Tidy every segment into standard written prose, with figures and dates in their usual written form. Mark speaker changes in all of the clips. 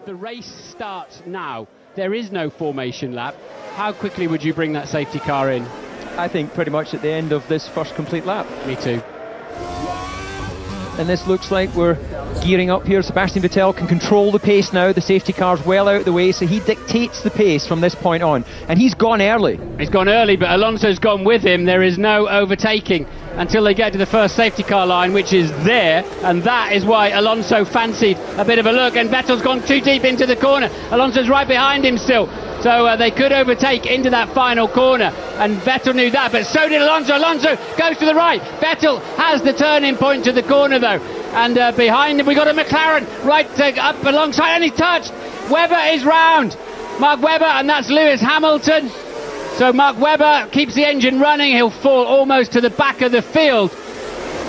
Speaker 1: The race starts now. There is no formation lap. How quickly would you bring that safety car in?
Speaker 2: I think pretty much at the end of this first complete lap.
Speaker 1: Me too.
Speaker 2: And this looks like we're gearing up here. Sebastian Vettel can control the pace now. The safety car's well out of the way, so he dictates the pace from this point on. And he's gone early.
Speaker 1: He's gone early, but Alonso's gone with him. There is no overtaking until they get to the first safety car line, which is there. And that is why Alonso fancied a bit of a look. And Vettel's gone too deep into the corner. Alonso's right behind him still. So they could overtake into that final corner, and Vettel knew that, but so did Alonso. Alonso goes to the right. Vettel has the turning point to the corner though, and behind him we got a McLaren right up alongside, and he touched. Webber is round, Mark Webber, and that's Lewis Hamilton. So Mark Webber keeps the engine running. He'll fall almost to the back of the field,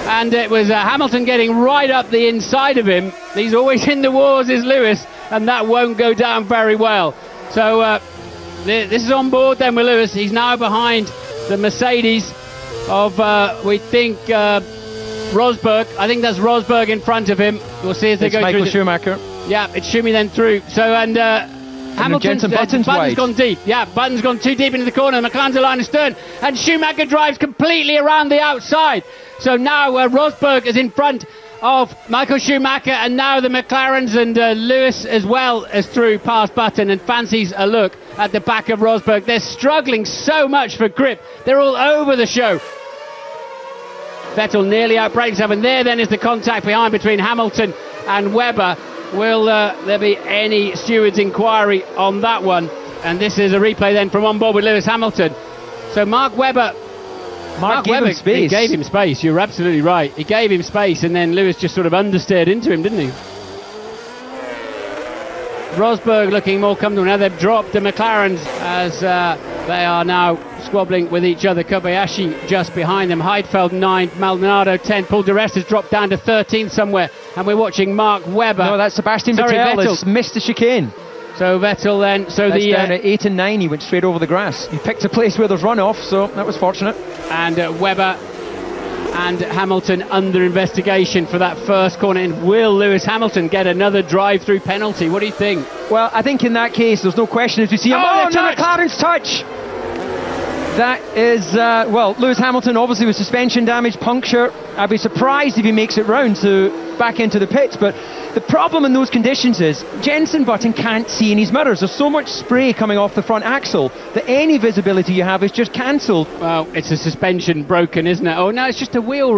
Speaker 1: and it was Hamilton getting right up the inside of him. He's always in the wars, is Lewis, and that won't go down very well. So this is on board then with Lewis. He's now behind the Mercedes of, we think, Rosberg. I think that's Rosberg in front of him. We'll see as they go
Speaker 2: Michael
Speaker 1: through.
Speaker 2: Schumacher.
Speaker 1: Yeah, it's Schumi then through. So, and Hamilton's
Speaker 2: Button's
Speaker 1: gone deep. Yeah, Button's gone too deep into the corner. McLaren's line astern, and Schumacher drives completely around the outside. So now Rosberg is in front of Michael Schumacher, and now the McLarens, and Lewis as well as through past Button, and fancies a look at the back of Rosberg. They're struggling so much for grip. They're all over the show. Vettel nearly outbrakes him, and there then is the contact behind between Hamilton and Webber. Will there be any steward's inquiry on that one? And this is a replay then from on board with Lewis Hamilton. So Mark Webber
Speaker 2: gave him space.
Speaker 1: He gave him space, you're absolutely right. He gave him space, and then Lewis just sort of understeered into him, didn't he? Rosberg looking more comfortable. Now they've dropped the McLarens as they are now squabbling with each other. Kobayashi just behind them. Heidfeld 9, Maldonado 10. Paul di Resta has dropped down to 13 somewhere, and we're watching Mark Webber.
Speaker 2: No, that's Sebastian Vettel. Has missed the chicane.
Speaker 1: So Vettel then, so
Speaker 2: that's down at 8 and 9, he went straight over the grass. He picked a place where there's runoff, so that was fortunate.
Speaker 1: And Webber and Hamilton under investigation for that first corner. And will Lewis Hamilton get another drive-through penalty? What do you think?
Speaker 2: Well, I think in that case, there's no question if you see him. Oh, no, McLaren's touch! That is, well, Lewis Hamilton obviously with suspension damage, puncture. I'd be surprised if he makes it round to back into the pits, but the problem in those conditions is Jenson Button can't see in his mirrors. There's so much spray coming off the front axle that any visibility you have is just cancelled.
Speaker 1: Well, it's a suspension broken, isn't it? Oh no, it's just a wheel